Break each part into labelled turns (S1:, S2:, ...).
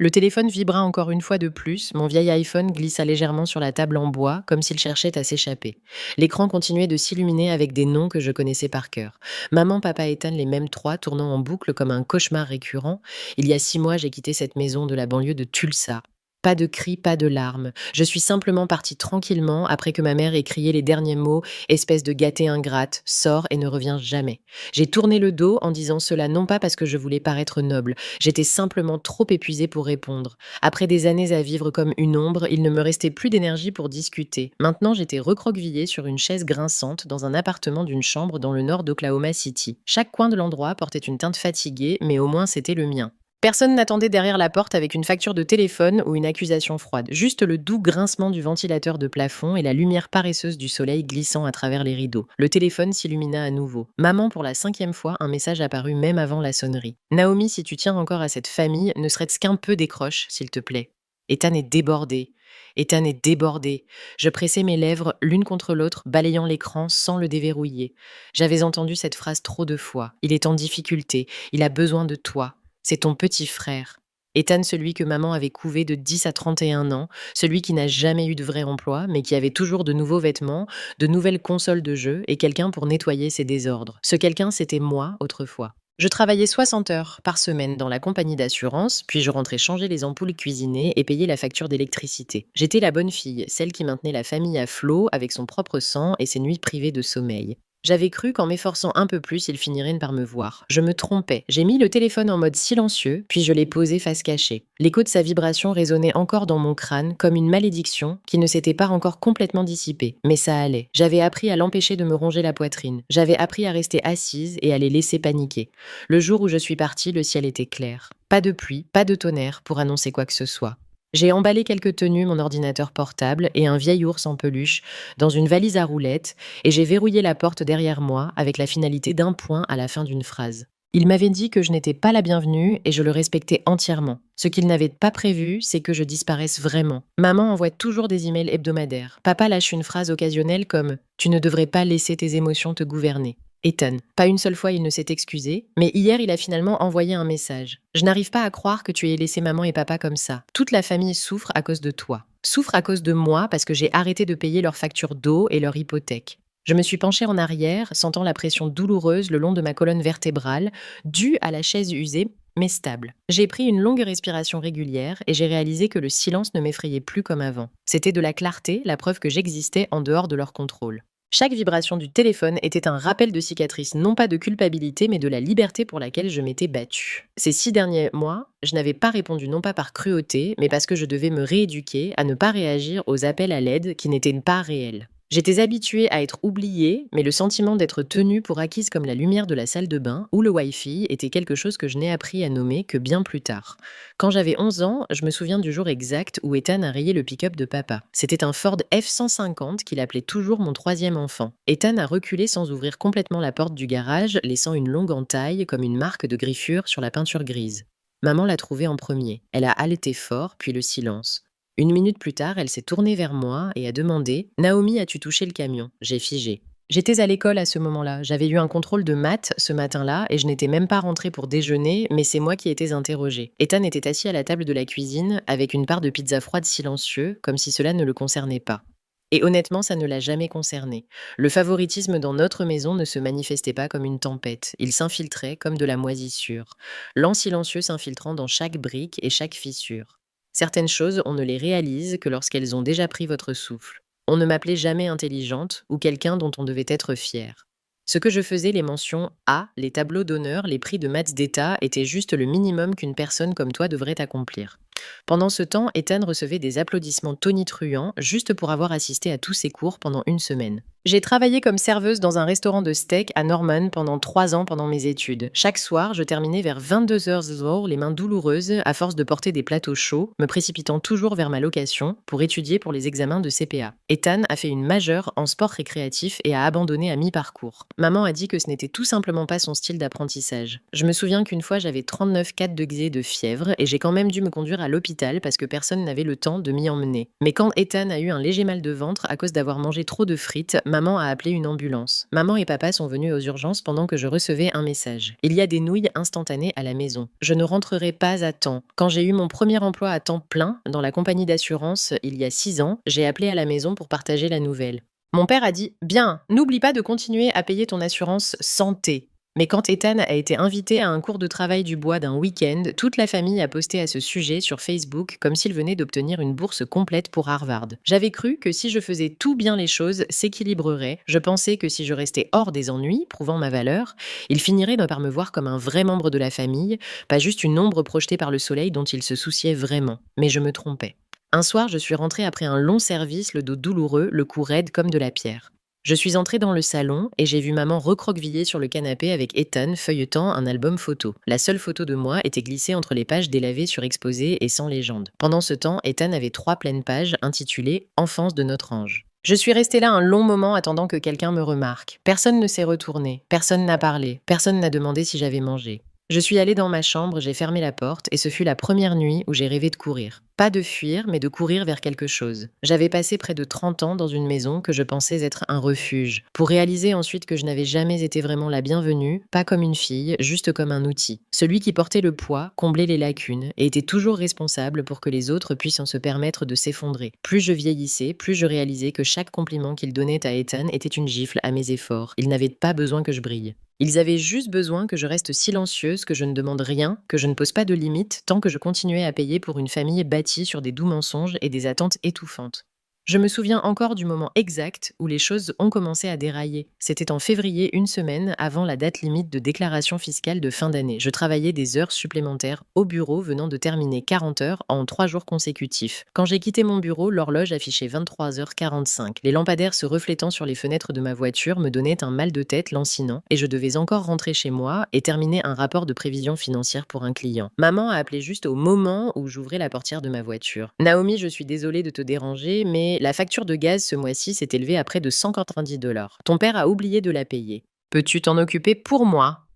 S1: Le téléphone vibra encore une fois de plus, mon vieil iPhone glissa légèrement sur la table en bois, comme s'il cherchait à s'échapper. L'écran continuait de s'illuminer avec des noms que je connaissais par cœur. Maman, papa, Ethan, les mêmes trois, tournant en boucle comme un cauchemar récurrent. Il y a 6 mois, j'ai quitté cette maison de la banlieue de Tulsa. Pas de cris, pas de larmes. Je suis simplement partie tranquillement après que ma mère ait crié les derniers mots, espèce de gâtée ingrate, sors et ne reviens jamais. J'ai tourné le dos en disant cela non pas parce que je voulais paraître noble, j'étais simplement trop épuisée pour répondre. Après des années à vivre comme une ombre, il ne me restait plus d'énergie pour discuter. Maintenant, j'étais recroquevillée sur une chaise grinçante dans un appartement d'une chambre dans le nord d'Oklahoma City. Chaque coin de l'endroit portait une teinte fatiguée, mais au moins c'était le mien. Personne n'attendait derrière la porte avec une facture de téléphone ou une accusation froide. Juste le doux grincement du ventilateur de plafond et la lumière paresseuse du soleil glissant à travers les rideaux. Le téléphone s'illumina à nouveau. Maman, pour la 5e fois, un message apparut même avant la sonnerie. Naomi, si tu tiens encore à cette famille, ne serait-ce qu'un peu décroche, s'il te plaît. Ethan est débordé. Ethan est débordé. Je pressais mes lèvres l'une contre l'autre, balayant l'écran sans le déverrouiller. J'avais entendu cette phrase trop de fois. Il est en difficulté. Il a besoin de toi. C'est ton petit frère. Ethan, celui que maman avait couvé de 10 à 31 ans, celui qui n'a jamais eu de vrai emploi, mais qui avait toujours de nouveaux vêtements, de nouvelles consoles de jeux et quelqu'un pour nettoyer ses désordres. Ce quelqu'un, c'était moi, autrefois. Je travaillais 60 heures par semaine dans la compagnie d'assurance, puis je rentrais changer les ampoules cuisinées et payer la facture d'électricité. J'étais la bonne fille, celle qui maintenait la famille à flot avec son propre sang et ses nuits privées de sommeil. J'avais cru qu'en m'efforçant un peu plus, il finirait par me voir. Je me trompais. J'ai mis le téléphone en mode silencieux, puis je l'ai posé face cachée. L'écho de sa vibration résonnait encore dans mon crâne comme une malédiction qui ne s'était pas encore complètement dissipée. Mais ça allait. J'avais appris à l'empêcher de me ronger la poitrine. J'avais appris à rester assise et à les laisser paniquer. Le jour où je suis partie, le ciel était clair. Pas de pluie, pas de tonnerre pour annoncer quoi que ce soit. J'ai emballé quelques tenues, mon ordinateur portable et un vieil ours en peluche dans une valise à roulettes et j'ai verrouillé la porte derrière moi avec la finalité d'un point à la fin d'une phrase. Il m'avait dit que je n'étais pas la bienvenue et je le respectais entièrement. Ce qu'il n'avait pas prévu, c'est que je disparaisse vraiment. Maman envoie toujours des emails hebdomadaires. Papa lâche une phrase occasionnelle comme « Tu ne devrais pas laisser tes émotions te gouverner ». Ethan. Pas une seule fois il ne s'est excusé, mais hier il a finalement envoyé un message. Je n'arrive pas à croire que tu aies laissé maman et papa comme ça. Toute la famille souffre à cause de toi. Souffre à cause de moi parce que j'ai arrêté de payer leurs factures d'eau et leur hypothèque. Je me suis penchée en arrière, sentant la pression douloureuse le long de ma colonne vertébrale, due à la chaise usée, mais stable. J'ai pris une longue respiration régulière et j'ai réalisé que le silence ne m'effrayait plus comme avant. C'était de la clarté, la preuve que j'existais en dehors de leur contrôle. Chaque vibration du téléphone était un rappel de cicatrice, non pas de culpabilité, mais de la liberté pour laquelle je m'étais battue. Ces 6 derniers mois, je n'avais pas répondu non pas par cruauté, mais parce que je devais me rééduquer à ne pas réagir aux appels à l'aide qui n'étaient pas réels. J'étais habituée à être oubliée, mais le sentiment d'être tenue pour acquise comme la lumière de la salle de bain ou le Wi-Fi était quelque chose que je n'ai appris à nommer que bien plus tard. Quand j'avais 11 ans, je me souviens du jour exact où Ethan a rayé le pick-up de papa. C'était un Ford F-150 qu'il appelait toujours mon 3e enfant. Ethan a reculé sans ouvrir complètement la porte du garage, laissant une longue entaille comme une marque de griffure sur la peinture grise. Maman l'a trouvé en premier. Elle a haleté fort, puis le silence. 1 minute plus tard, elle s'est tournée vers moi et a demandé « Naomi, as-tu touché le camion ?» J'ai figé. J'étais à l'école à ce moment-là. J'avais eu un contrôle de maths ce matin-là et je n'étais même pas rentrée pour déjeuner, mais c'est moi qui étais interrogée. Ethan était assis à la table de la cuisine avec une part de pizza froide silencieux, comme si cela ne le concernait pas. Et honnêtement, ça ne l'a jamais concerné. Le favoritisme dans notre maison ne se manifestait pas comme une tempête. Il s'infiltrait comme de la moisissure. Lent silencieux s'infiltrant dans chaque brique et chaque fissure. Certaines choses, on ne les réalise que lorsqu'elles ont déjà pris votre souffle. On ne m'appelait jamais intelligente ou quelqu'un dont on devait être fier. Ce que je faisais, les mentions A, les tableaux d'honneur, les prix de maths d'État, étaient juste le minimum qu'une personne comme toi devrait accomplir. Pendant ce temps, Ethan recevait des applaudissements tonitruants juste pour avoir assisté à tous ses cours pendant 1 semaine. J'ai travaillé comme serveuse dans un restaurant de steak à Norman pendant 3 ans pendant mes études. Chaque soir, je terminais vers 22h, les mains douloureuses à force de porter des plateaux chauds, me précipitant toujours vers ma location pour étudier pour les examens de CPA. Ethan a fait une majeure en sport récréatif et a abandonné à mi-parcours. Maman a dit que ce n'était tout simplement pas son style d'apprentissage. Je me souviens qu'une fois, j'avais 39,4 degrés de fièvre et j'ai quand même dû me conduire à l'hôpital parce que personne n'avait le temps de m'y emmener. Mais quand Ethan a eu un léger mal de ventre à cause d'avoir mangé trop de frites, maman a appelé une ambulance. Maman et papa sont venus aux urgences pendant que je recevais un message. Il y a des nouilles instantanées à la maison. Je ne rentrerai pas à temps. Quand j'ai eu mon premier emploi à temps plein dans la compagnie d'assurance il y a 6 ans, j'ai appelé à la maison pour partager la nouvelle. Mon père a dit « Bien, n'oublie pas de continuer à payer ton assurance santé ». Mais quand Ethan a été invité à un cours de travail du bois d'un week-end, toute la famille a posté à ce sujet sur Facebook comme s'il venait d'obtenir une bourse complète pour Harvard. J'avais cru que si je faisais tout bien les choses s'équilibrerait. Je pensais que si je restais hors des ennuis, prouvant ma valeur, il finirait par me voir comme un vrai membre de la famille, pas juste une ombre projetée par le soleil dont il se souciait vraiment. Mais je me trompais. Un soir, je suis rentrée après un long service, le dos douloureux, le cou raide comme de la pierre. Je suis entrée dans le salon et j'ai vu maman recroquevillée sur le canapé avec Ethan feuilletant un album photo. La seule photo de moi était glissée entre les pages délavées surexposées et sans légende. Pendant ce temps, Ethan avait 3 pleines pages intitulées « Enfance de notre ange ». Je suis restée là un long moment attendant que quelqu'un me remarque. Personne ne s'est retourné, personne n'a parlé, personne n'a demandé si j'avais mangé. Je suis allée dans ma chambre, j'ai fermé la porte et ce fut la première nuit où j'ai rêvé de courir. Pas de fuir, mais de courir vers quelque chose. J'avais passé près de 30 ans dans une maison que je pensais être un refuge, pour réaliser ensuite que je n'avais jamais été vraiment la bienvenue, pas comme une fille, juste comme un outil. Celui qui portait le poids, comblait les lacunes et était toujours responsable pour que les autres puissent en se permettre de s'effondrer. Plus je vieillissais, plus je réalisais que chaque compliment qu'il donnait à Ethan était une gifle à mes efforts. Il n'avait pas besoin que je brille. Ils avaient juste besoin que je reste silencieuse, que je ne demande rien, que je ne pose pas de limites, tant que je continuais à payer pour une famille bâtie sur des doux mensonges et des attentes étouffantes. Je me souviens encore du moment exact où les choses ont commencé à dérailler. C'était en février, une semaine avant la date limite de déclaration fiscale de fin d'année. Je travaillais des heures supplémentaires au bureau venant de terminer 40 heures en 3 jours consécutifs. Quand j'ai quitté mon bureau, l'horloge affichait 23h45. Les lampadaires se reflétant sur les fenêtres de ma voiture me donnaient un mal de tête lancinant et je devais encore rentrer chez moi et terminer un rapport de prévision financière pour un client. Maman a appelé juste au moment où j'ouvrais la portière de ma voiture. « Naomi, je suis désolée de te déranger, mais la facture de gaz ce mois-ci s'est élevée à près de 190 $. Ton père a oublié de la payer. Peux-tu t'en occuper pour moi ?»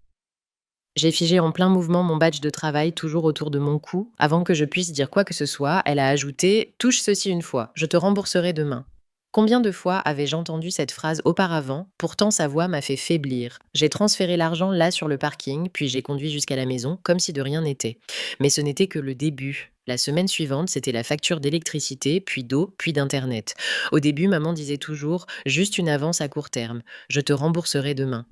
S1: J'ai figé en plein mouvement mon badge de travail toujours autour de mon cou. Avant que je puisse dire quoi que ce soit, elle a ajouté « Touche ceci une fois, je te rembourserai demain ». Combien de fois avais-je entendu cette phrase auparavant? Pourtant sa voix m'a fait faiblir. J'ai transféré l'argent là sur le parking, puis j'ai conduit jusqu'à la maison, comme si de rien n'était. Mais ce n'était que le début. La semaine suivante, c'était la facture d'électricité, puis d'eau, puis d'internet. Au début, maman disait toujours « juste une avance à court terme, je te rembourserai demain ».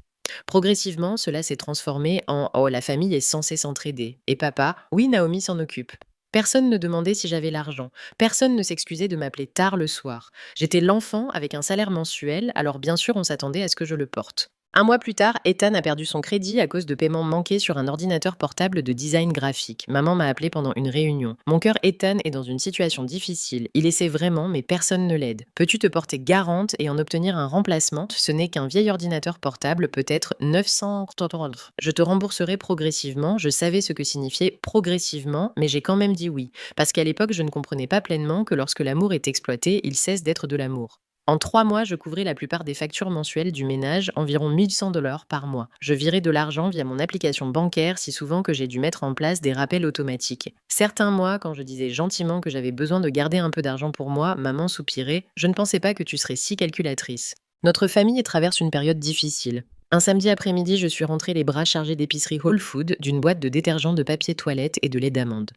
S1: Progressivement, cela s'est transformé en « oh, la famille est censée s'entraider ». Et papa « oui, Naomi s'en occupe ». Personne ne demandait si j'avais l'argent. Personne ne s'excusait de m'appeler tard le soir. J'étais l'enfant avec un salaire mensuel, alors bien sûr on s'attendait à ce que je le porte. Un mois plus tard, Ethan a perdu son crédit à cause de paiements manqués sur un ordinateur portable de design graphique. Maman m'a appelé pendant une réunion. Mon cœur Ethan est dans une situation difficile. Il essaie vraiment, mais personne ne l'aide. Peux-tu te porter garante et en obtenir un remplacement? Ce n'est qu'un vieil ordinateur portable, peut-être 900 $. Je te rembourserai progressivement. Je savais ce que signifiait progressivement, mais j'ai quand même dit oui. Parce qu'à l'époque, je ne comprenais pas pleinement que lorsque l'amour est exploité, il cesse d'être de l'amour. En 3 mois, je couvrais la plupart des factures mensuelles du ménage, environ 1100 $ par mois. Je virais de l'argent via mon application bancaire si souvent que j'ai dû mettre en place des rappels automatiques. Certains mois, quand je disais gentiment que j'avais besoin de garder un peu d'argent pour moi, maman soupirait « Je ne pensais pas que tu serais si calculatrice ». Notre famille traverse une période difficile. Un samedi après-midi, je suis rentrée les bras chargés d'épicerie Whole Food, d'une boîte de détergent de papier toilette et de lait d'amande.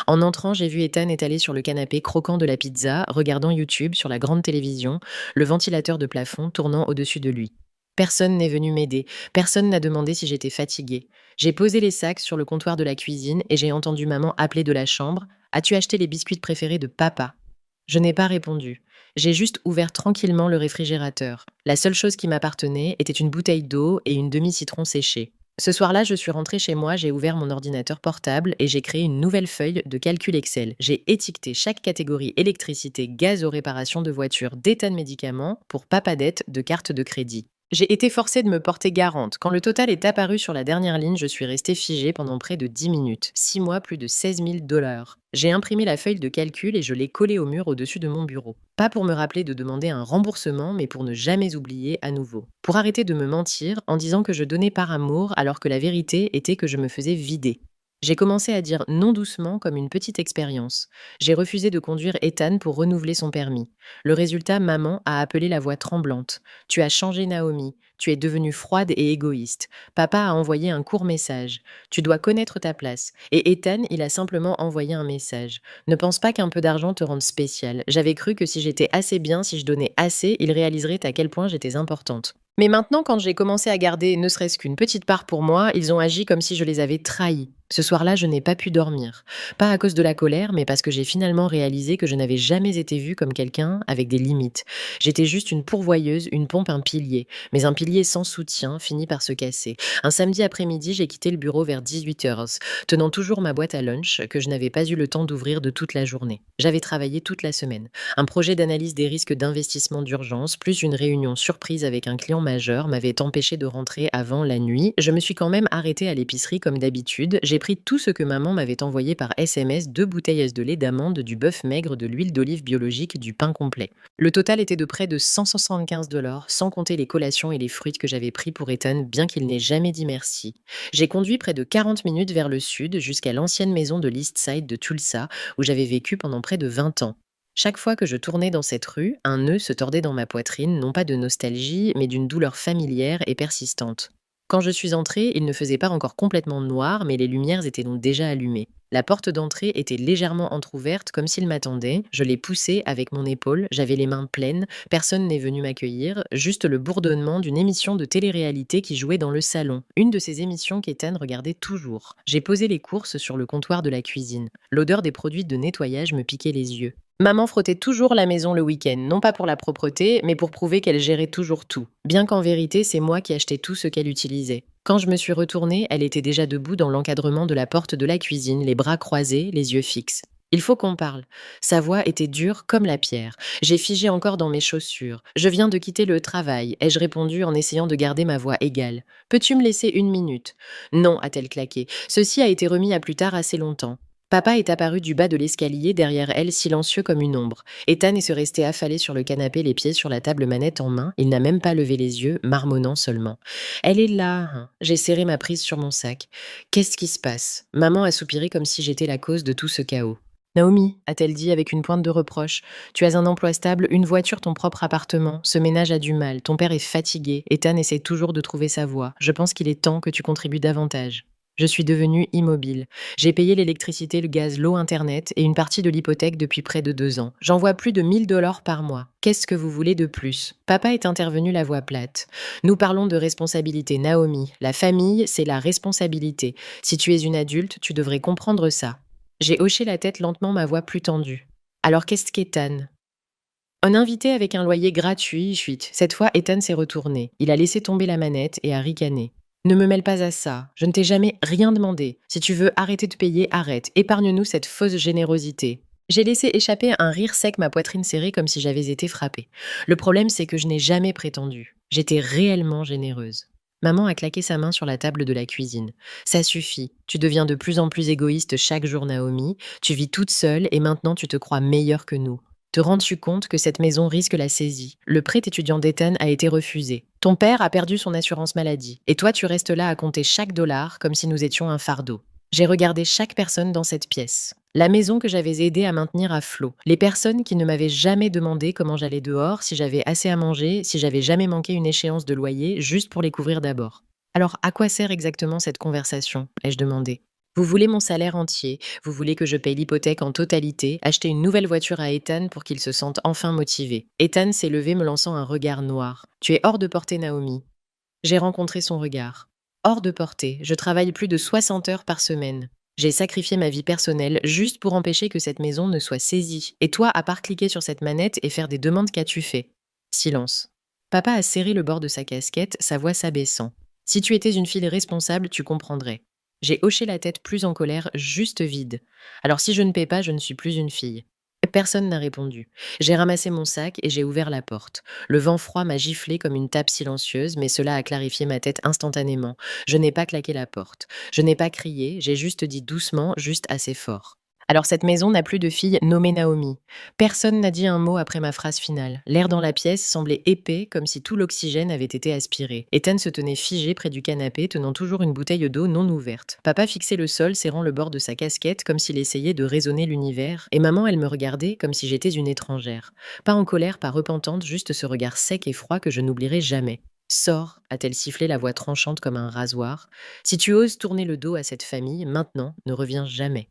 S1: En entrant, j'ai vu Ethan étalé sur le canapé croquant de la pizza, regardant YouTube sur la grande télévision, le ventilateur de plafond tournant au-dessus de lui. Personne n'est venu m'aider, personne n'a demandé si j'étais fatiguée. J'ai posé les sacs sur le comptoir de la cuisine et j'ai entendu maman appeler de la chambre « As-tu acheté les biscuits préférés de papa ?» Je n'ai pas répondu. J'ai juste ouvert tranquillement le réfrigérateur. La seule chose qui m'appartenait était une bouteille d'eau et une demi-citron séchée. Ce soir-là, je suis rentrée chez moi, j'ai ouvert mon ordinateur portable et j'ai créé une nouvelle feuille de calcul Excel. J'ai étiqueté chaque catégorie électricité, gaz aux réparations de voitures, d'état de médicaments pour papadette de carte de crédit. J'ai été forcée de me porter garante. Quand le total est apparu sur la dernière ligne, je suis restée figée pendant près de 10 minutes. 6 mois, plus de 16 000 $. J'ai imprimé la feuille de calcul et je l'ai collée au mur au-dessus de mon bureau. Pas pour me rappeler de demander un remboursement, mais pour ne jamais oublier à nouveau. Pour arrêter de me mentir en disant que je donnais par amour alors que la vérité était que je me faisais vider. J'ai commencé à dire non doucement comme une petite expérience. J'ai refusé de conduire Ethan pour renouveler son permis. Le résultat, maman a appelé la voix tremblante. Tu as changé Naomi. Tu es devenue froide et égoïste. Papa a envoyé un court message. Tu dois connaître ta place. Et Ethan, il a simplement envoyé un message. Ne pense pas qu'un peu d'argent te rende spécial. J'avais cru que si j'étais assez bien, si je donnais assez, il réaliserait à quel point j'étais importante. Mais maintenant, quand j'ai commencé à garder ne serait-ce qu'une petite part pour moi, ils ont agi comme si je les avais trahis. Ce soir-là, je n'ai pas pu dormir. Pas à cause de la colère, mais parce que j'ai finalement réalisé que je n'avais jamais été vue comme quelqu'un avec des limites. J'étais juste une pourvoyeuse, une pompe, un pilier. Mais un pilier sans soutien finit par se casser. Un samedi après-midi, j'ai quitté le bureau vers 18 heures, tenant toujours ma boîte à lunch que je n'avais pas eu le temps d'ouvrir de toute la journée. J'avais travaillé toute la semaine. Un projet d'analyse des risques d'investissement d'urgence, plus une réunion surprise avec un client majeur m'avait empêché de rentrer avant la nuit. Je me suis quand même arrêtée à l'épicerie comme d'habitude. J'ai pris tout ce que maman m'avait envoyé par SMS, 2 bouteilles de lait d'amande, du bœuf maigre, de l'huile d'olive biologique, du pain complet. Le total était de près de 175 $, sans compter les collations et les fruits que j'avais pris pour Ethan, bien qu'il n'ait jamais dit merci. J'ai conduit près de 40 minutes vers le sud, jusqu'à l'ancienne maison de l'East Side de Tulsa, où j'avais vécu pendant près de 20 ans. Chaque fois que je tournais dans cette rue, un nœud se tordait dans ma poitrine, non pas de nostalgie, mais d'une douleur familière et persistante. Quand je suis entrée, il ne faisait pas encore complètement noir, mais les lumières étaient donc déjà allumées. La porte d'entrée était légèrement entr'ouverte, comme s'il m'attendait. Je l'ai poussée avec mon épaule, j'avais les mains pleines, personne n'est venu m'accueillir, juste le bourdonnement d'une émission de télé-réalité qui jouait dans le salon. Une de ces émissions qu'Ethan regardait toujours. J'ai posé les courses sur le comptoir de la cuisine. L'odeur des produits de nettoyage me piquait les yeux. Maman frottait toujours la maison le week-end, non pas pour la propreté, mais pour prouver qu'elle gérait toujours tout. Bien qu'en vérité, c'est moi qui achetais tout ce qu'elle utilisait. Quand je me suis retournée, elle était déjà debout dans l'encadrement de la porte de la cuisine, les bras croisés, les yeux fixes. Il faut qu'on parle. Sa voix était dure comme la pierre. J'ai figé encore dans mes chaussures. Je viens de quitter le travail, ai-je répondu en essayant de garder ma voix égale. Peux-tu me laisser 1 minute? Non, a-t-elle claqué. Ceci a été remis à plus tard assez longtemps. Papa est apparu du bas de l'escalier, derrière elle, silencieux comme une ombre. Ethan est resté affalé sur le canapé, les pieds sur la table, manette en main. Il n'a même pas levé les yeux, marmonnant seulement. Elle est là, hein. J'ai serré ma prise sur mon sac. Qu'est-ce qui se passe? Maman a soupiré comme si j'étais la cause de tout ce chaos. Naomi, a-t-elle dit avec une pointe de reproche, tu as un emploi stable, une voiture, ton propre appartement. Ce ménage a du mal. Ton père est fatigué. Ethan essaie toujours de trouver sa voie. Je pense qu'il est temps que tu contribues davantage. Je suis devenue immobile. J'ai payé l'électricité, le gaz, l'eau, Internet et une partie de l'hypothèque depuis près de 2 ans. J'envoie plus de 1 000 $ par mois. Qu'est-ce que vous voulez de plus? Papa est intervenu la voix plate. Nous parlons de responsabilité, Naomi. La famille, c'est la responsabilité. Si tu es une adulte, tu devrais comprendre ça. J'ai hoché la tête lentement, ma voix plus tendue. Alors qu'est-ce qu'Ethan? Un invité avec un loyer gratuit, chut. Cette fois, Ethan s'est retourné. Il a laissé tomber la manette et a ricané. Ne me mêle pas à ça. Je ne t'ai jamais rien demandé. Si tu veux arrêter de payer, arrête. Épargne-nous cette fausse générosité. J'ai laissé échapper un rire sec, ma poitrine serrée comme si j'avais été frappée. Le problème, c'est que je n'ai jamais prétendu. J'étais réellement généreuse. Maman a claqué sa main sur la table de la cuisine. Ça suffit. Tu deviens de plus en plus égoïste chaque jour, Naomi. Tu vis toute seule et maintenant tu te crois meilleure que nous. Te rends-tu compte que cette maison risque la saisie? Le prêt étudiant d'Ethan a été refusé. Ton père a perdu son assurance maladie. Et toi, tu restes là à compter chaque dollar comme si nous étions un fardeau. J'ai regardé chaque personne dans cette pièce. La maison que j'avais aidé à maintenir à flot. Les personnes qui ne m'avaient jamais demandé comment j'allais dehors, si j'avais assez à manger, si j'avais jamais manqué une échéance de loyer, juste pour les couvrir d'abord. Alors, à quoi sert exactement cette conversation? Ai-je demandé. Vous voulez mon salaire entier, vous voulez que je paye l'hypothèque en totalité, acheter une nouvelle voiture à Ethan pour qu'il se sente enfin motivé. Ethan s'est levé me lançant un regard noir. Tu es hors de portée, Naomi. J'ai rencontré son regard. Hors de portée, je travaille plus de 60 heures par semaine. J'ai sacrifié ma vie personnelle juste pour empêcher que cette maison ne soit saisie. Et toi, à part cliquer sur cette manette et faire des demandes, qu'as-tu fait? Silence. Papa a serré le bord de sa casquette, sa voix s'abaissant. Si tu étais une fille responsable, tu comprendrais. J'ai hoché la tête plus en colère, juste vide. Alors si je ne paie pas, je ne suis plus une fille. Personne n'a répondu. J'ai ramassé mon sac et j'ai ouvert la porte. Le vent froid m'a giflé comme une tape silencieuse, mais cela a clarifié ma tête instantanément. Je n'ai pas claqué la porte. Je n'ai pas crié, j'ai juste dit doucement, juste assez fort. Alors cette maison n'a plus de fille nommée Naomi. Personne n'a dit un mot après ma phrase finale. L'air dans la pièce semblait épais, comme si tout l'oxygène avait été aspiré. Ethan se tenait figé près du canapé, tenant toujours une bouteille d'eau non ouverte. Papa fixait le sol, serrant le bord de sa casquette, comme s'il essayait de raisonner l'univers. Et maman, elle me regardait comme si j'étais une étrangère. Pas en colère, pas repentante, juste ce regard sec et froid que je n'oublierai jamais. Sors, a-t-elle sifflé la voix tranchante comme un rasoir. Si tu oses tourner le dos à cette famille, maintenant, ne reviens jamais.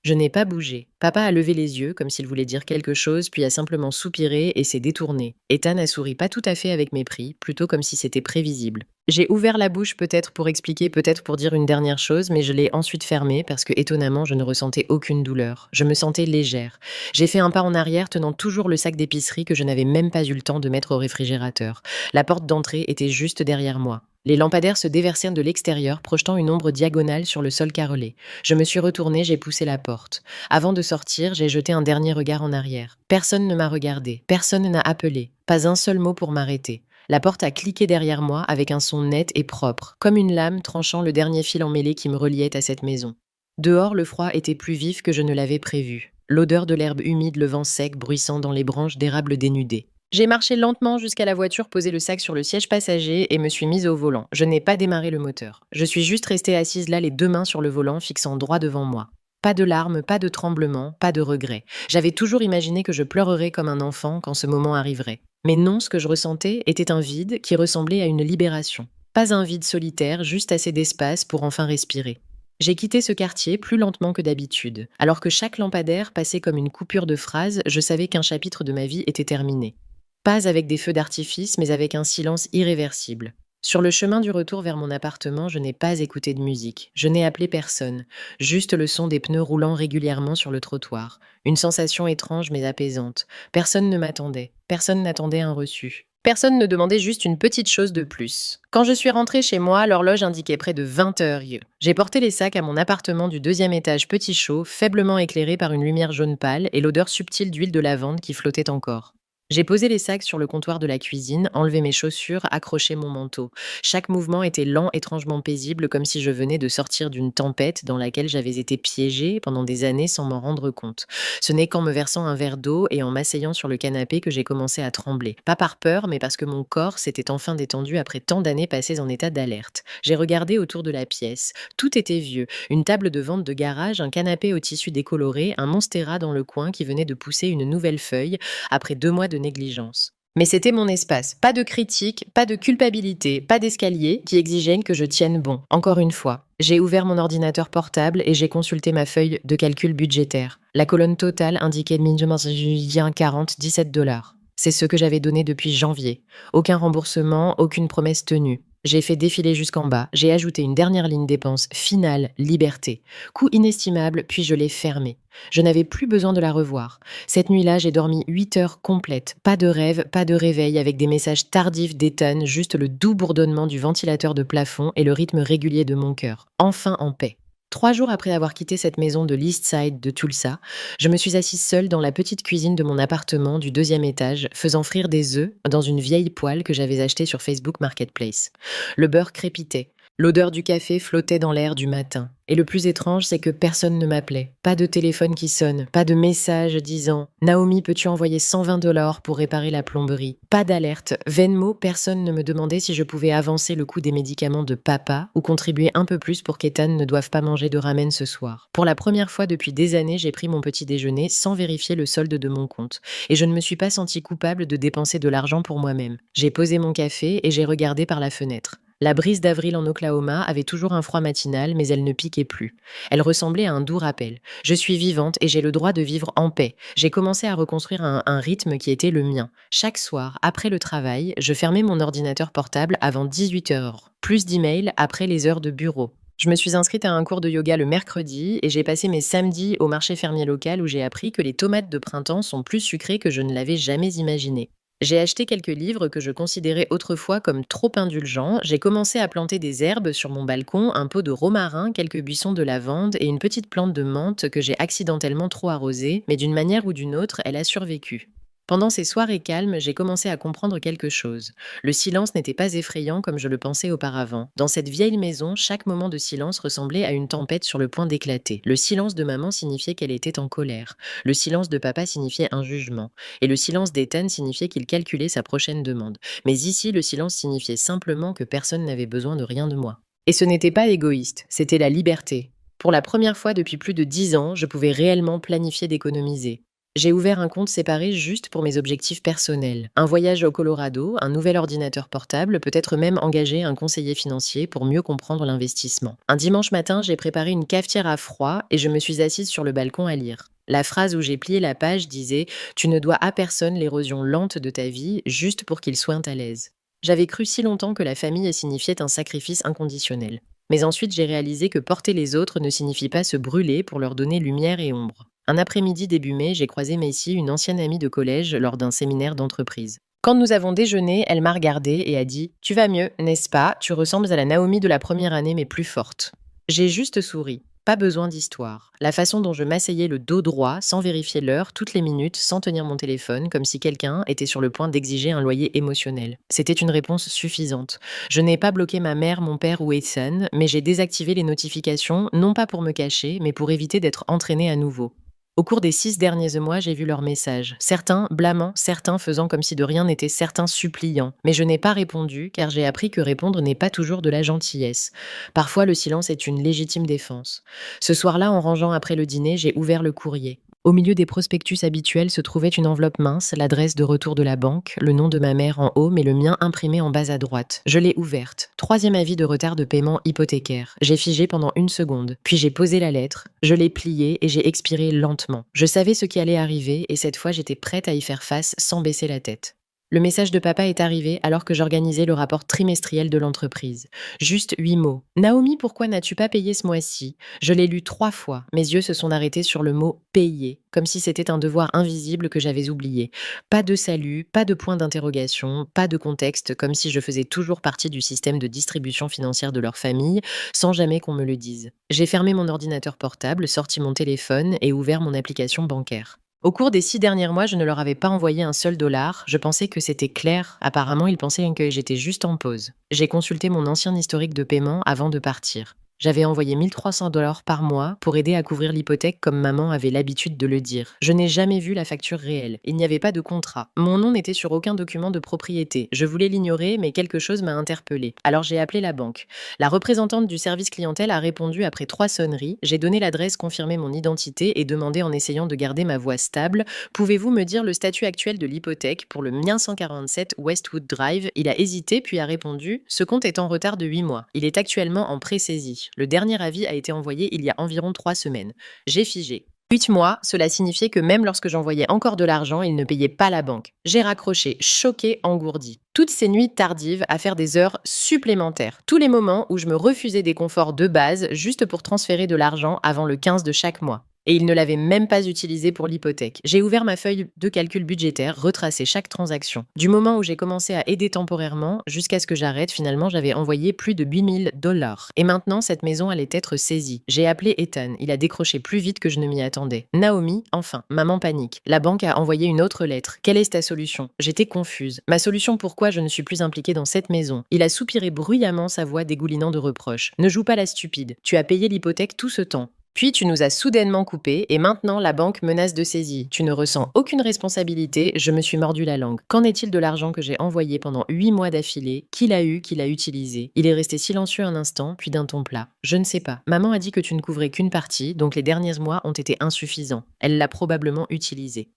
S1: Je n'ai pas bougé. Papa a levé les yeux, comme s'il voulait dire quelque chose, puis a simplement soupiré et s'est détourné. Ethan a souri pas tout à fait avec mépris, plutôt comme si c'était prévisible. J'ai ouvert la bouche peut-être pour expliquer, peut-être pour dire une dernière chose, mais je l'ai ensuite fermée parce que, étonnamment, je ne ressentais aucune douleur. Je me sentais légère. J'ai fait un pas en arrière, tenant toujours le sac d'épicerie que je n'avais même pas eu le temps de mettre au réfrigérateur. La porte d'entrée était juste derrière moi. Les lampadaires se déversèrent de l'extérieur, projetant une ombre diagonale sur le sol carrelé. Je me suis retournée, j'ai poussé la porte. Avant de sortir, j'ai jeté un dernier regard en arrière. Personne ne m'a regardé, personne n'a appelé, pas un seul mot pour m'arrêter. La porte a cliqué derrière moi avec un son net et propre, comme une lame tranchant le dernier fil emmêlé qui me reliait à cette maison. Dehors, le froid était plus vif que je ne l'avais prévu. L'odeur de l'herbe humide, le vent sec bruissant dans les branches d'érable dénudées. J'ai marché lentement jusqu'à la voiture, posé le sac sur le siège passager et me suis mise au volant. Je n'ai pas démarré le moteur. Je suis juste restée assise là, les deux mains sur le volant, fixant droit devant moi. Pas de larmes, pas de tremblements, pas de regrets. J'avais toujours imaginé que je pleurerais comme un enfant quand ce moment arriverait. Mais non, ce que je ressentais était un vide qui ressemblait à une libération. Pas un vide solitaire, juste assez d'espace pour enfin respirer. J'ai quitté ce quartier plus lentement que d'habitude. Alors que chaque lampadaire passait comme une coupure de phrase, je savais qu'un chapitre de ma vie était terminé. Pas avec des feux d'artifice, mais avec un silence irréversible. Sur le chemin du retour vers mon appartement, je n'ai pas écouté de musique. Je n'ai appelé personne. Juste le son des pneus roulant régulièrement sur le trottoir. Une sensation étrange mais apaisante. Personne ne m'attendait. Personne n'attendait un reçu. Personne ne demandait juste une petite chose de plus. Quand je suis rentrée chez moi, l'horloge indiquait près de 20 heures. J'ai porté les sacs à mon appartement du deuxième étage petit chaud, faiblement éclairé par une lumière jaune pâle et l'odeur subtile d'huile de lavande qui flottait encore. J'ai posé les sacs sur le comptoir de la cuisine, enlevé mes chaussures, accroché mon manteau. Chaque mouvement était lent, étrangement paisible, comme si je venais de sortir d'une tempête dans laquelle j'avais été piégée pendant des années sans m'en rendre compte. Ce n'est qu'en me versant un verre d'eau et en m'asseyant sur le canapé que j'ai commencé à trembler. Pas par peur, mais parce que mon corps s'était enfin détendu après tant d'années passées en état d'alerte. J'ai regardé autour de la pièce. Tout était vieux. Une table de vente de garage, un canapé au tissu décoloré, un monstera dans le coin qui venait de pousser une nouvelle feuille après 2 mois de négligence. Mais c'était mon espace. Pas de critique, pas de culpabilité, pas d'escalier qui exigeait que je tienne bon. Encore une fois, j'ai ouvert mon ordinateur portable et j'ai consulté ma feuille de calcul budgétaire. La colonne totale indiquait 17 $. C'est ce que j'avais donné depuis janvier. Aucun remboursement, aucune promesse tenue. J'ai fait défiler jusqu'en bas, j'ai ajouté une dernière ligne dépense, finale, liberté. Coût inestimable, puis je l'ai fermée. Je n'avais plus besoin de la revoir. Cette nuit-là, j'ai dormi 8 heures complètes. Pas de rêve, pas de réveil, avec des messages tardifs d'Ethan, juste le doux bourdonnement du ventilateur de plafond et le rythme régulier de mon cœur. Enfin en paix. 3 jours après avoir quitté cette maison de l'East Side de Tulsa, je me suis assise seule dans la petite cuisine de mon appartement du deuxième étage, faisant frire des œufs dans une vieille poêle que j'avais achetée sur Facebook Marketplace. Le beurre crépitait. L'odeur du café flottait dans l'air du matin. Et le plus étrange, c'est que personne ne m'appelait. Pas de téléphone qui sonne, pas de message disant « Naomi, peux-tu envoyer 120 $ pour réparer la plomberie ?» Pas d'alerte. Venmo, personne ne me demandait si je pouvais avancer le coût des médicaments de papa ou contribuer un peu plus pour qu'Ethan ne doive pas manger de ramen ce soir. Pour la première fois depuis des années, j'ai pris mon petit déjeuner sans vérifier le solde de mon compte. Et je ne me suis pas sentie coupable de dépenser de l'argent pour moi-même. J'ai posé mon café et j'ai regardé par la fenêtre. La brise d'avril en Oklahoma avait toujours un froid matinal, mais elle ne piquait plus. Elle ressemblait à un doux rappel. Je suis vivante et j'ai le droit de vivre en paix. J'ai commencé à reconstruire un rythme qui était le mien. Chaque soir, après le travail, je fermais mon ordinateur portable avant 18 heures. Plus d'emails après les heures de bureau. Je me suis inscrite à un cours de yoga le mercredi et j'ai passé mes samedis au marché fermier local où j'ai appris que les tomates de printemps sont plus sucrées que je ne l'avais jamais imaginé. J'ai acheté quelques livres que je considérais autrefois comme trop indulgents. J'ai commencé à planter des herbes sur mon balcon, un pot de romarin, quelques buissons de lavande et une petite plante de menthe que j'ai accidentellement trop arrosée, mais d'une manière ou d'une autre, elle a survécu. Pendant ces soirées calmes, j'ai commencé à comprendre quelque chose. Le silence n'était pas effrayant comme je le pensais auparavant. Dans cette vieille maison, chaque moment de silence ressemblait à une tempête sur le point d'éclater. Le silence de maman signifiait qu'elle était en colère. Le silence de papa signifiait un jugement. Et le silence d'Ethan signifiait qu'il calculait sa prochaine demande. Mais ici, le silence signifiait simplement que personne n'avait besoin de rien de moi. Et ce n'était pas égoïste, c'était la liberté. Pour la première fois depuis plus de 10 ans, je pouvais réellement planifier d'économiser. J'ai ouvert un compte séparé juste pour mes objectifs personnels. Un voyage au Colorado, un nouvel ordinateur portable, peut-être même engager un conseiller financier pour mieux comprendre l'investissement. Un dimanche matin, j'ai préparé une cafetière à froid et je me suis assise sur le balcon à lire. La phrase où j'ai plié la page disait « Tu ne dois à personne l'érosion lente de ta vie, juste pour qu'il soit à l'aise ». J'avais cru si longtemps que la famille signifiait un sacrifice inconditionnel. Mais ensuite, j'ai réalisé que porter les autres ne signifie pas se brûler pour leur donner lumière et ombre. Un après-midi début mai, j'ai croisé Macy, une ancienne amie de collège, lors d'un séminaire d'entreprise. Quand nous avons déjeuné, elle m'a regardée et a dit « Tu vas mieux, n'est-ce pas? Tu ressembles à la Naomi de la première année, mais plus forte. » J'ai juste souri. Pas besoin d'histoire. La façon dont je m'asseyais le dos droit, sans vérifier l'heure, toutes les minutes, sans tenir mon téléphone, comme si quelqu'un était sur le point d'exiger un loyer émotionnel. C'était une réponse suffisante. Je n'ai pas bloqué ma mère, mon père ou Ethan, mais j'ai désactivé les notifications, non pas pour me cacher, mais pour éviter d'être entraînée à nouveau. Au cours des 6 derniers mois, j'ai vu leurs messages. Certains blâmant, certains faisant comme si de rien n'était, certains suppliant. Mais je n'ai pas répondu, car j'ai appris que répondre n'est pas toujours de la gentillesse. Parfois, le silence est une légitime défense. Ce soir-là, en rangeant après le dîner, j'ai ouvert le courrier. Au milieu des prospectus habituels se trouvait une enveloppe mince, l'adresse de retour de la banque, le nom de ma mère en haut, mais le mien imprimé en bas à droite. Je l'ai ouverte. 3e avis de retard de paiement hypothécaire. J'ai figé pendant 1 seconde. Puis j'ai posé la lettre, je l'ai pliée et j'ai expiré lentement. Je savais ce qui allait arriver et cette fois j'étais prête à y faire face sans baisser la tête. Le message de papa est arrivé alors que j'organisais le rapport trimestriel de l'entreprise. Juste 8 mots. Naomi, pourquoi n'as-tu pas payé ce mois-ci? Je l'ai lu 3 fois. Mes yeux se sont arrêtés sur le mot payer, comme si c'était un devoir invisible que j'avais oublié. Pas de salut, pas de point d'interrogation, pas de contexte, comme si je faisais toujours partie du système de distribution financière de leur famille, sans jamais qu'on me le dise. J'ai fermé mon ordinateur portable, sorti mon téléphone et ouvert mon application bancaire. Au cours des 6 derniers mois, je ne leur avais pas envoyé un seul dollar. Je pensais que c'était clair. Apparemment, ils pensaient que j'étais juste en pause. J'ai consulté mon ancien historique de paiement avant de partir. J'avais envoyé 1 300 $ par mois pour aider à couvrir l'hypothèque comme maman avait l'habitude de le dire. Je n'ai jamais vu la facture réelle. Il n'y avait pas de contrat. Mon nom n'était sur aucun document de propriété. Je voulais l'ignorer, mais quelque chose m'a interpellée. Alors j'ai appelé la banque. La représentante du service clientèle a répondu après 3 sonneries. J'ai donné l'adresse, confirmé mon identité et demandé en essayant de garder ma voix stable. Pouvez-vous me dire le statut actuel de l'hypothèque pour le mien 147 Westwood Drive? Il a hésité puis a répondu « Ce compte est en retard de 8 mois. Il est actuellement en pré-saisie. Le dernier avis a été envoyé il y a environ 3 semaines. » J'ai figé. 8 mois, cela signifiait que même lorsque j'envoyais encore de l'argent, il ne payait pas la banque. J'ai raccroché, choqué, engourdi. Toutes ces nuits tardives à faire des heures supplémentaires. Tous les moments où je me refusais des conforts de base juste pour transférer de l'argent avant le 15 de chaque mois. Et il ne l'avait même pas utilisé pour l'hypothèque. J'ai ouvert ma feuille de calcul budgétaire, retracé chaque transaction. Du moment où j'ai commencé à aider temporairement, jusqu'à ce que j'arrête, finalement j'avais envoyé plus de 8 000 $. Et maintenant, cette maison allait être saisie. J'ai appelé Ethan, il a décroché plus vite que je ne m'y attendais. Naomi, enfin, maman panique. La banque a envoyé une autre lettre. Quelle est ta solution? J'étais confuse. Ma solution, pourquoi je ne suis plus impliquée dans cette maison? Il a soupiré bruyamment, sa voix dégoulinant de reproches. Ne joue pas la stupide. Tu as payé l'hypothèque tout ce temps. Puis tu nous as soudainement coupés et maintenant la banque menace de saisie. Tu ne ressens aucune responsabilité, je me suis mordu la langue. Qu'en est-il de l'argent que j'ai envoyé pendant 8 mois d'affilée? Qui l'a eu, qui l'a utilisé? Il est resté silencieux un instant, puis d'un ton plat. Je ne sais pas. Maman a dit que tu ne couvrais qu'une partie, donc les derniers mois ont été insuffisants. Elle l'a probablement utilisé.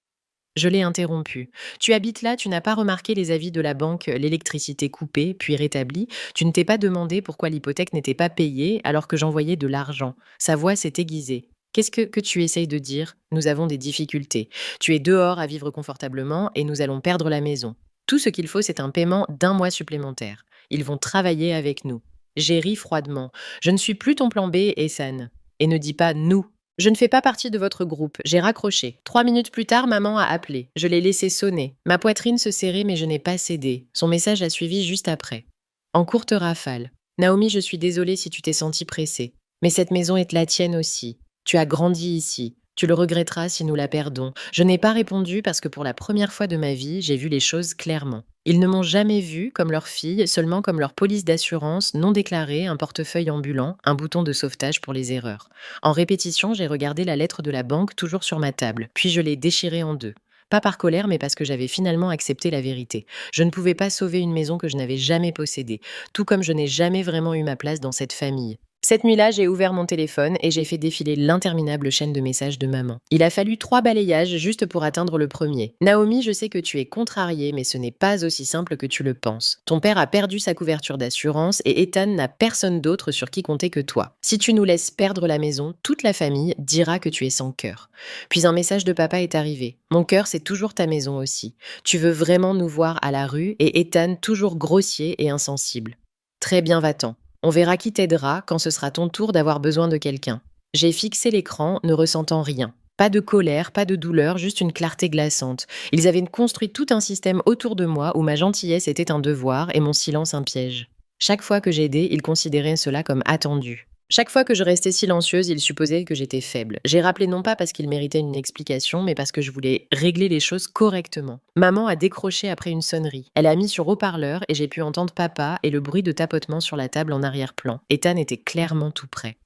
S1: Je l'ai interrompu. Tu habites là, tu n'as pas remarqué les avis de la banque, l'électricité coupée, puis rétablie. Tu ne t'es pas demandé pourquoi l'hypothèque n'était pas payée alors que j'envoyais de l'argent. Sa voix s'est aiguisée. Qu'est-ce que tu essayes de dire? Nous avons des difficultés. Tu es dehors à vivre confortablement et nous allons perdre la maison. Tout ce qu'il faut, c'est un paiement d'1 mois supplémentaire. Ils vont travailler avec nous. J'ai ri froidement. Je ne suis plus ton plan B, Ethan. Et ne dis pas nous. Je ne fais pas partie de votre groupe. J'ai raccroché. 3 minutes plus tard, maman a appelé. Je l'ai laissé sonner. Ma poitrine se serrait, mais je n'ai pas cédé. Son message a suivi juste après. En courte rafale. Naomi, je suis désolée si tu t'es sentie pressée. Mais cette maison est la tienne aussi. Tu as grandi ici. Tu le regretteras si nous la perdons. Je n'ai pas répondu parce que pour la première fois de ma vie, j'ai vu les choses clairement. Ils ne m'ont jamais vue comme leur fille, seulement comme leur police d'assurance non déclarée, un portefeuille ambulant, un bouton de sauvetage pour les erreurs. En répétition, j'ai regardé la lettre de la banque toujours sur ma table, puis je l'ai déchirée en deux. Pas par colère, mais parce que j'avais finalement accepté la vérité. Je ne pouvais pas sauver une maison que je n'avais jamais possédée, tout comme je n'ai jamais vraiment eu ma place dans cette famille. Cette nuit-là, j'ai ouvert mon téléphone et j'ai fait défiler l'interminable chaîne de messages de maman. Il a fallu 3 balayages juste pour atteindre le premier. Naomi, je sais que tu es contrariée, mais ce n'est pas aussi simple que tu le penses. Ton père a perdu sa couverture d'assurance et Ethan n'a personne d'autre sur qui compter que toi. Si tu nous laisses perdre la maison, toute la famille dira que tu es sans cœur. Puis un message de papa est arrivé. Mon cœur, c'est toujours ta maison aussi. Tu veux vraiment nous voir à la rue et Ethan toujours grossier et insensible. Très bien, va-t'en. On verra qui t'aidera quand ce sera ton tour d'avoir besoin de quelqu'un. J'ai fixé l'écran, ne ressentant rien. Pas de colère, pas de douleur, juste une clarté glaçante. Ils avaient construit tout un système autour de moi où ma gentillesse était un devoir et mon silence un piège. Chaque fois que j'aidais, ils considéraient cela comme attendu. Chaque fois que je restais silencieuse, ils supposaient que j'étais faible. J'ai rappelé non pas parce qu'ils méritaient une explication, mais parce que je voulais régler les choses correctement. Maman a décroché après une sonnerie. Elle a mis sur haut-parleur et j'ai pu entendre papa et le bruit de tapotement sur la table en arrière-plan. Ethan était clairement tout près.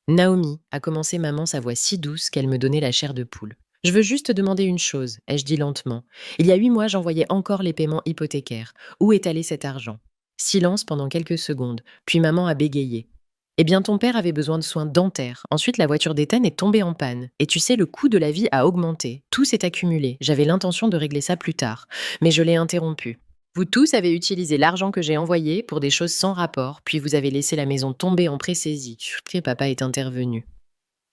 S1: Naomi, a commencé maman, sa voix si douce qu'elle me donnait la chair de poule. Je veux juste te demander une chose, ai-je dit lentement. Il y a 8 mois, j'envoyais encore les paiements hypothécaires. Où est allé cet argent? Silence pendant quelques secondes, puis maman a bégayé. Eh bien, ton père avait besoin de soins dentaires. Ensuite, la voiture d'Ethan est tombée en panne. Et tu sais, le coût de la vie a augmenté. Tout s'est accumulé. J'avais l'intention de régler ça plus tard. Mais je l'ai interrompu. Vous tous avez utilisé l'argent que j'ai envoyé pour des choses sans rapport, puis vous avez laissé la maison tomber en pré-saisie. Papa est intervenu.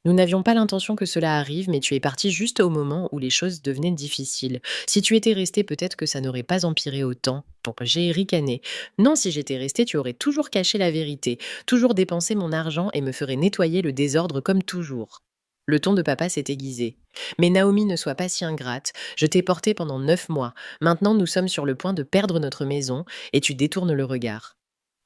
S1: Nous n'avions pas l'intention que cela arrive, mais tu es parti juste au moment où les choses devenaient difficiles. Si tu étais resté, peut-être que ça n'aurait pas empiré autant. Bon, j'ai ricané. Non, si j'étais resté, tu aurais toujours caché la vérité, toujours dépensé mon argent et me ferais nettoyer le désordre comme toujours. Le ton de papa s'est aiguisé. Mais Naomi, ne sois pas si ingrate. Je t'ai porté pendant 9 mois. Maintenant, nous sommes sur le point de perdre notre maison et tu détournes le regard.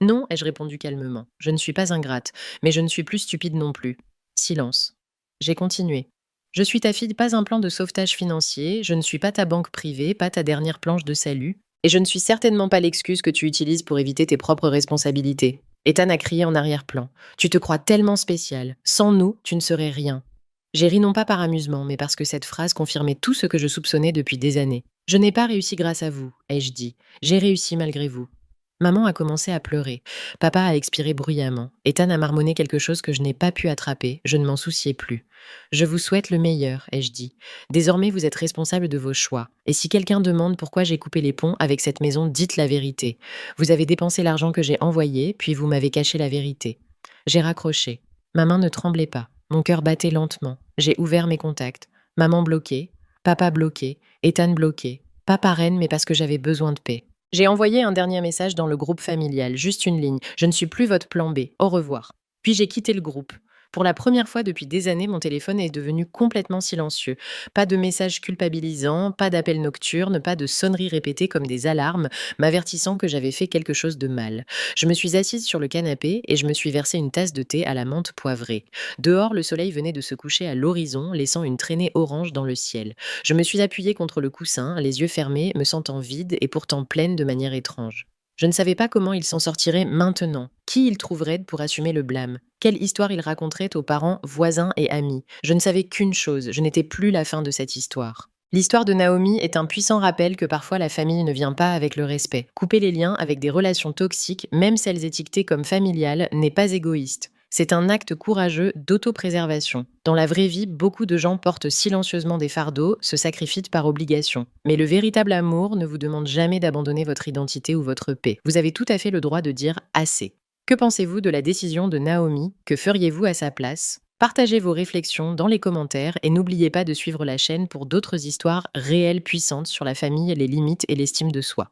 S1: Non, ai-je répondu calmement. Je ne suis pas ingrate, mais je ne suis plus stupide non plus. Silence. J'ai continué. Je suis ta fille, pas un plan de sauvetage financier, je ne suis pas ta banque privée, pas ta dernière planche de salut, et je ne suis certainement pas l'excuse que tu utilises pour éviter tes propres responsabilités. Ethan a crié en arrière-plan. Tu te crois tellement spécial. Sans nous, tu ne serais rien. J'ai ri non pas par amusement, mais parce que cette phrase confirmait tout ce que je soupçonnais depuis des années. Je n'ai pas réussi grâce à vous, ai-je dit. J'ai réussi malgré vous. Maman a commencé à pleurer. Papa a expiré bruyamment. Ethan a marmonné quelque chose que je n'ai pas pu attraper. Je ne m'en souciais plus. Je vous souhaite le meilleur, ai-je dit. Désormais, vous êtes responsable de vos choix. Et si quelqu'un demande pourquoi j'ai coupé les ponts avec cette maison, dites la vérité. Vous avez dépensé l'argent que j'ai envoyé, puis vous m'avez caché la vérité. J'ai raccroché. Ma main ne tremblait pas. Mon cœur battait lentement. J'ai ouvert mes contacts. Maman bloquée. Papa bloqué. Ethan bloqué. Pas par haine, mais parce que j'avais besoin de paix. J'ai envoyé un dernier message dans le groupe familial, juste une ligne. Je ne suis plus votre plan B. Au revoir. Puis j'ai quitté le groupe. Pour la première fois depuis des années, mon téléphone est devenu complètement silencieux. Pas de messages culpabilisants, pas d'appels nocturnes, pas de sonneries répétées comme des alarmes, m'avertissant que j'avais fait quelque chose de mal. Je me suis assise sur le canapé et je me suis versé une tasse de thé à la menthe poivrée. Dehors, le soleil venait de se coucher à l'horizon, laissant une traînée orange dans le ciel. Je me suis appuyée contre le coussin, les yeux fermés, me sentant vide et pourtant pleine de manière étrange. Je ne savais pas comment il s'en sortirait maintenant, qui il trouverait pour assumer le blâme, quelle histoire il raconterait aux parents, voisins et amis. Je ne savais qu'une chose, je n'étais plus la fin de cette histoire. L'histoire de Naomi est un puissant rappel que parfois la famille ne vient pas avec le respect. Couper les liens avec des relations toxiques, même celles étiquetées comme familiales, n'est pas égoïste. C'est un acte courageux d'autopréservation. Dans la vraie vie, beaucoup de gens portent silencieusement des fardeaux, se sacrifient par obligation. Mais le véritable amour ne vous demande jamais d'abandonner votre identité ou votre paix. Vous avez tout à fait le droit de dire assez. Que pensez-vous de la décision de Naomi? Que feriez-vous à sa place? Partagez vos réflexions dans les commentaires et n'oubliez pas de suivre la chaîne pour d'autres histoires réelles puissantes sur la famille, les limites et l'estime de soi.